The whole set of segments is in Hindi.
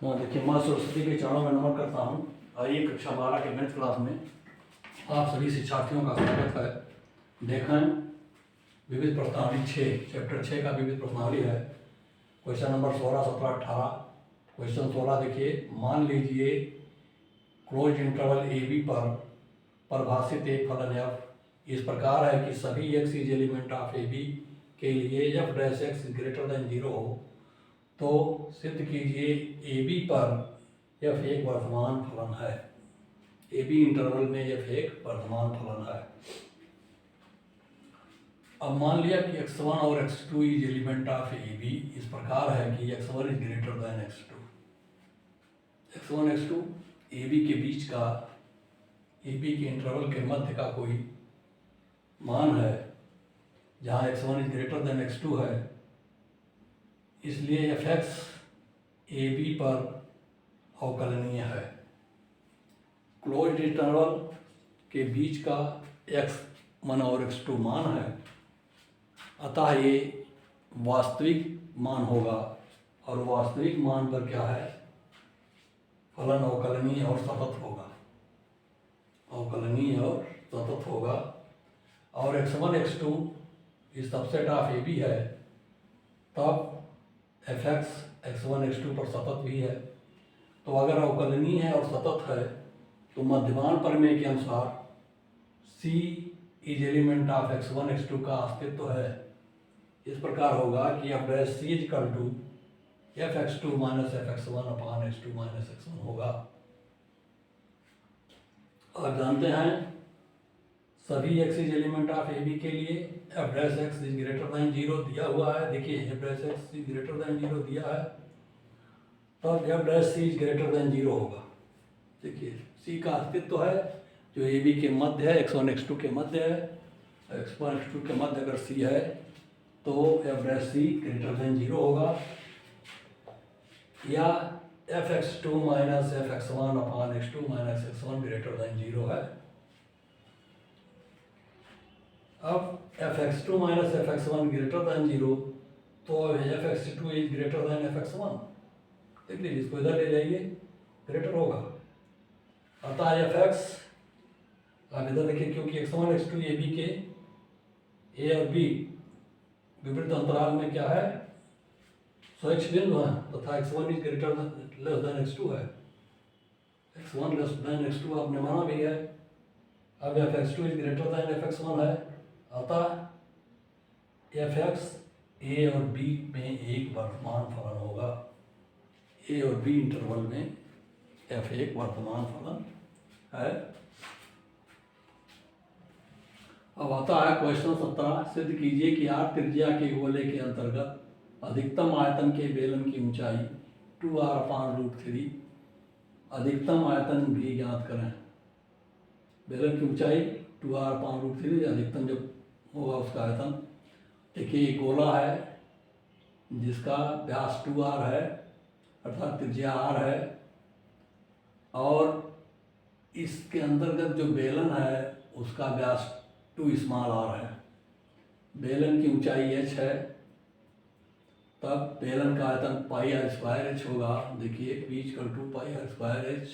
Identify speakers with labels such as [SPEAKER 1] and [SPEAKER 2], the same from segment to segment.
[SPEAKER 1] हाँ देखिए, माँ सरस्वती के चरणों में नमन करता हूँ। आइए कक्षा 12 के गणित क्लास में आप सभी शिक्षार्थियों का स्वागत है। देखें, विविध प्रश्नावली 6 चैप्टर 6 का विविध प्रश्नावली है। Question number 16, 17, 18। क्वेश्चन 16 देखिए, मान लीजिए क्लोज इंटरवल ए बी पर परिभाषित एक फलन f इस प्रकार है कि सभी x is element of A B के लिए f dash x greater than 0 हो, तो सिद्ध कीजिए ए बी पर f एक वर्तमान फलन है। ए बी इंटरवल में f एक वर्तमान फलन है। अब मान लिया कि x1 और x2 is element of A B इस प्रकार है कि x1 is greater than x2। x1 x2 A B के बीच का, ए बी के इंटरवल के मध्य का कोई मान है जहाँ x1 is greater than x2 है, इसलिए fx ए बी पर अवकलनीय है। क्लोज्ड इंटरवल के बीच का x1 और x2 मान है, अतः ये वास्तविक मान होगा, और वास्तविक मान पर क्या है, फलन अवकलनीय और सतत होगा। अवकलनीय और सतत होगा। और x1 x2 इस सबसेट ऑफ ए बी है, तब fx x1 x2 पर सतत भी है। तो अगर अवकलनीय है और सतत है तो मध्यमान प्रमेय के अनुसार c is element of x1 x2 का अस्तित्व है। इस प्रकार होगा कि f dash c equal to fx2 minus fx1 upon x2 minus x1 होगा। आप जानते हैं सभी x is element of A B के लिए f dash x is greater than 0 दिया हुआ है। देखिए f dash x is greater than 0 दिया है, तब f dash c is greater than 0 होगा। देखिए c का अस्तित्व है जो ए बी के मध्य है, x1 x2 के मध्य है। x1 x2 के मध्य अगर c है तो f dash c greater than 0 होगा, या fx2 minus fx1 upon x2 minus x1 greater than 0 है। अब fx2 minus fx1 greater than 0, तो fx2 is greater then fx1। देख लीजिए, इसको इधर ले जाइए, ग्रेटर होगा। अतः fx, आप इधर देखिए, क्योंकि x1 x2 ए बी के ए और बी विपरीत अंतराल में क्या है, स्वच्छ बिंदु है, तथा x1 is greater less than x2 है। x1 लेस देन x2 आपने माना भी है। अब fx2 is greater then fx1 है, अतः fx ए और बी में एक वर्तमान फलन होगा। ए और बी इंटरवल में f एक वर्तमान फलन है। अब आता है क्वेश्चन 17, सिद्ध कीजिए कि r त्रिज्या के गोले के अंतर्गत अधिकतम आयतन के बेलन की ऊंचाई 2r अपान रूट 3। अधिकतम आयतन भी ज्ञात करें। बेलन की ऊंचाई 2r अपान रूट 3, अधिकतम जब होगा उसका आयतन। देखिए गोला है जिसका व्यास 2r है, अर्थात त्रिज्या r है, और इसके अंतर्गत जो बेलन है उसका व्यास 2 स्मॉल r है। बेलन की ऊंचाई h है, तब बेलन का आयतन पाई आर स्क्वायर h होगा। देखिए v equal to pi R square h।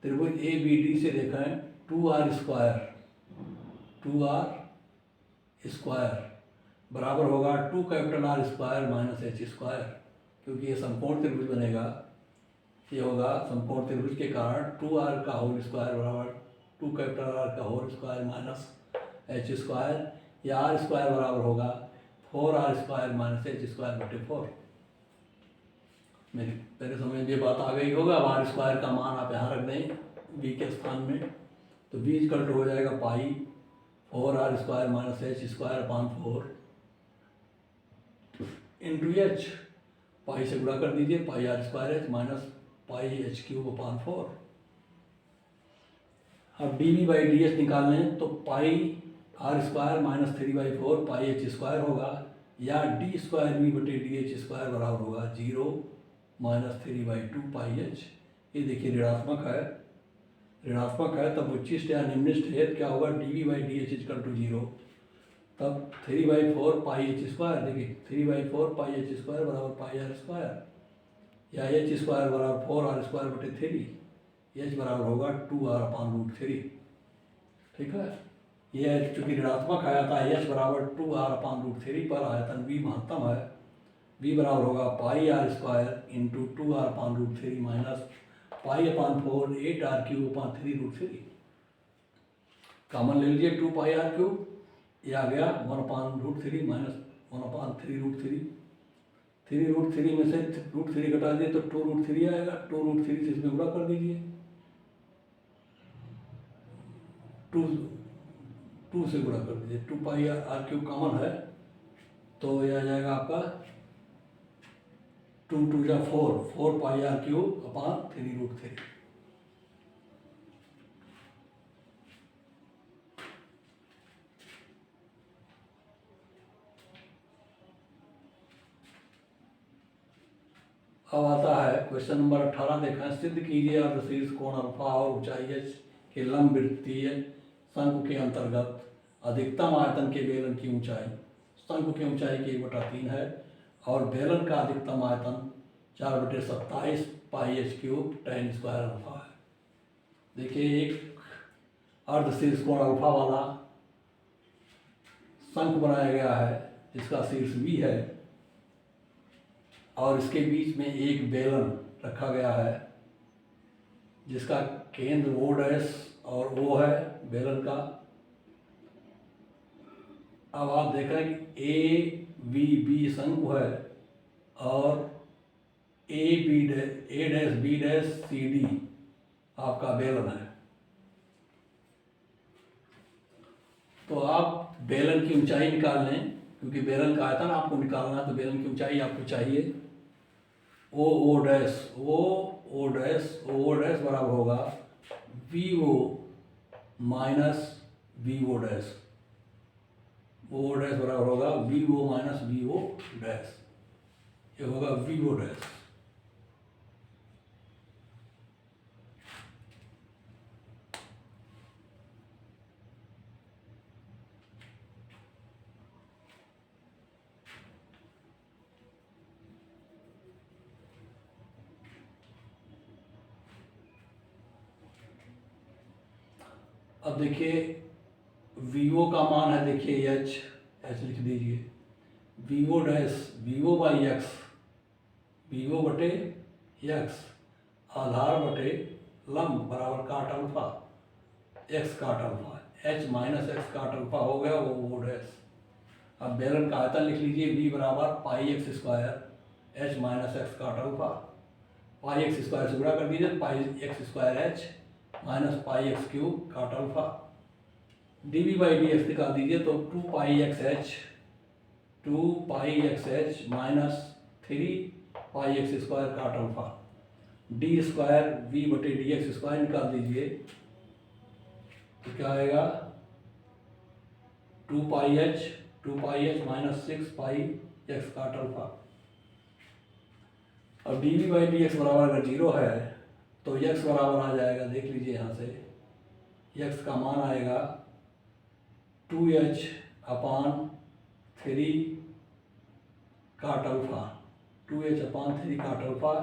[SPEAKER 1] त्रिभुज ए बी डी से देखें, 2r स्क्वायर बराबर होगा 2 capital R square minus h square, क्योंकि ये समकोण त्रिभुज बनेगा। ये होगा समकोण त्रिभुज के कारण 2r का होल स्क्वायर बराबर 2 कैपिटल R का whole square minus h square, या r स्क्वायर बराबर होगा 4r square minus h square बटे 4। मेरे समझ में ये बात आ गई होगा। अब r स्क्वायर का मान आप यहाँ रख दें b के स्थान में, तो v इक्वल टू हो जाएगा pi 4r square minus h square upon 4 into h। Pi से गुणा कर दीजिए, pi R square h minus pi h cube upon 4। अब D V by D H निकालें तो pi R square minus 3/4 pi h square होगा, या डी स्क्वायर वी बटे डी एच स्क्वायर बराबर होगा 0 माइनस 3/2 पाई h। ये देखिए ऋणात्मक है, ऋणात्मक है तब उच्चिष्ट या निम्निष्ट है, क्या होगा, D V by D H equal to 0, तब 3/4 पाई h स्क्वायर। देखिए 3/4 पाई h स्क्वायर बराबर पाई आर स्क्वायर। या एच स्क्वायर बराबर 4r² / 3, एच बराबर होगा 2r/√3। ठीक है, यह चूँकि ऋणात्मक है अतः एच बराबर 2r/√3 पर आयतन V महत्तम है। V बराबर होगा πr² × 2r/√3 minus π/4 8r³ common ले लीजिए 2πr³ ये आ गया 1/√3 माइनस 1/3√3। 3√3 में से √3 घटा दिए तो 2√3 आएगा। 2√3 से इसमें गुणा कर दीजिए, 2 से गुणा कर दीजिए, 2πr³ कॉमन है तो यह आ जाएगा आपका 2 × 2 = 4, 4πr³ / 3√3। अब आता है क्वेश्चन नंबर 18। देखें, सिद्ध कीजिए अर्धशीर्ष कोण अल्फा और ऊंचाई h के लंब वृत्तीय शंकु के अंतर्गत अधिकतम आयतन के बेलन की ऊंचाई। शंकु की ऊंचाई की 1/3 है और बेलन का अधिकतम आयतन 4/27 πh³ tan² अल्फा है। देखिए, एक अर्धशीर्ष कोण अल्फा वाला शंकु बनाया गया है जिसका शीर्ष V है और इसके बीच में एक बेलन रखा गया है जिसका केंद्र O' और O है बेलन का। अब आप देख रहे हैं कि ABB शंकु है और A'B'CD आपका बेलन है। तो आप बेलन की ऊंचाई निकाल लें, क्योंकि बेलन का आयतन आपको निकालना है तो बेलन की ऊंचाई आपको चाहिए। OO' बराबर होगा VO माइनस VO'। OO' बराबर होगा VO माइनस VO', ये होगा VO'। अब देखिए VO का मान है, देखिए h लिख दीजिए। VO', VO/x आधार बटे लंब बराबर काट अल्फा, x काट अल्फा, h माइनस x काट अल्फा हो गया वो O'। अब बेलन का आयतन लिख लीजिए, V बराबर πx², h माइनस x काट अल्फा। πx² से गुणा कर दीजिए, πx²h माइनस πx³ काट अल्फा। dV/dx निकाल दीजिए तो 2πxh माइनस 3πx² काट अल्फा। d² V/dx² निकाल दीजिए तो क्या आएगा 2πh माइनस 6πx काट अल्फा। अब dV/dx बराबर अगर 0 है तो x बराबर आ जाएगा, देख लीजिए यहाँ से x का मान आएगा 2h/3 काट अल्फा, 2h/3 काट अल्फा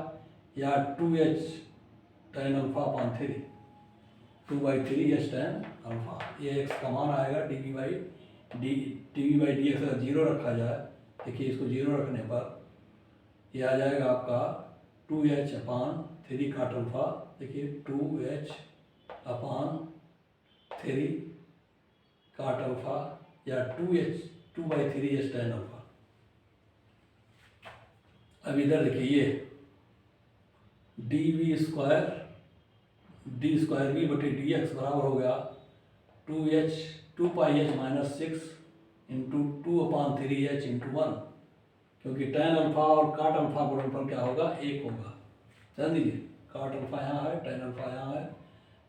[SPEAKER 1] या 2h tan अल्फा/3, 2/3h tan alpha. ये x का मान आएगा। dV/dx अगर 0 रखा जाए, देखिए इसको 0 रखने पर यह आ जाएगा आपका 2h/3 काट अल्फा। देखिए 2h/3 काट अल्फा या 2/3h tan अल्फा। अब इधर देखिए ये d²V/dx बराबर हो गया 2πh minus 6 into 2/3h into 1, क्योंकि tan अल्फा और काट अल्फा गुणनफल क्या होगा, 1 होगा। ध्यान दीजिए, काट अल्फा यहाँ है, tan अल्फा यहाँ है।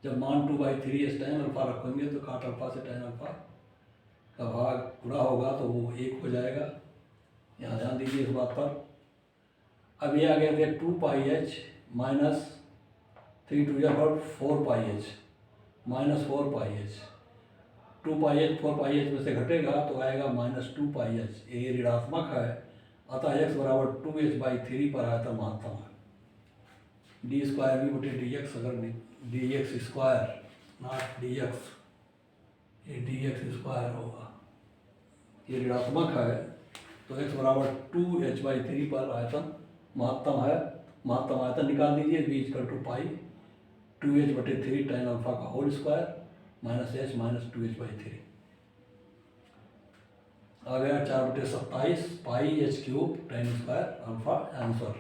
[SPEAKER 1] जब मान 2/3h tan अल्फा रखेंगे तो काट अल्फा से tan अल्फा का भाग गुणा होगा तो वो 1 हो जाएगा। यहाँ ध्यान दीजिए इस बात पर। अब ये आ गया था 2πh minus 3 2 4πh minus 4πh, 2πh 4πh में से घटेगा तो आएगा माइनस 2πh। ये ऋणात्मक है अतः x बराबर 2h/3 पर आयतन महत्तम है। डी स्क्वायर वी बटे डी एक्स, अगर D x square not D x, ये डी एक्स स्क्वायर होगा, ये ऋणात्मक है तो x बराबर 2h/3 पर आयतन महत्तम है, महत्तम आयतन निकाल दीजिए, b equal to pi 2h/3 tan alpha का whole square minus h minus 2h/3 आ गया 4/27 pi h³ tan square alpha answer.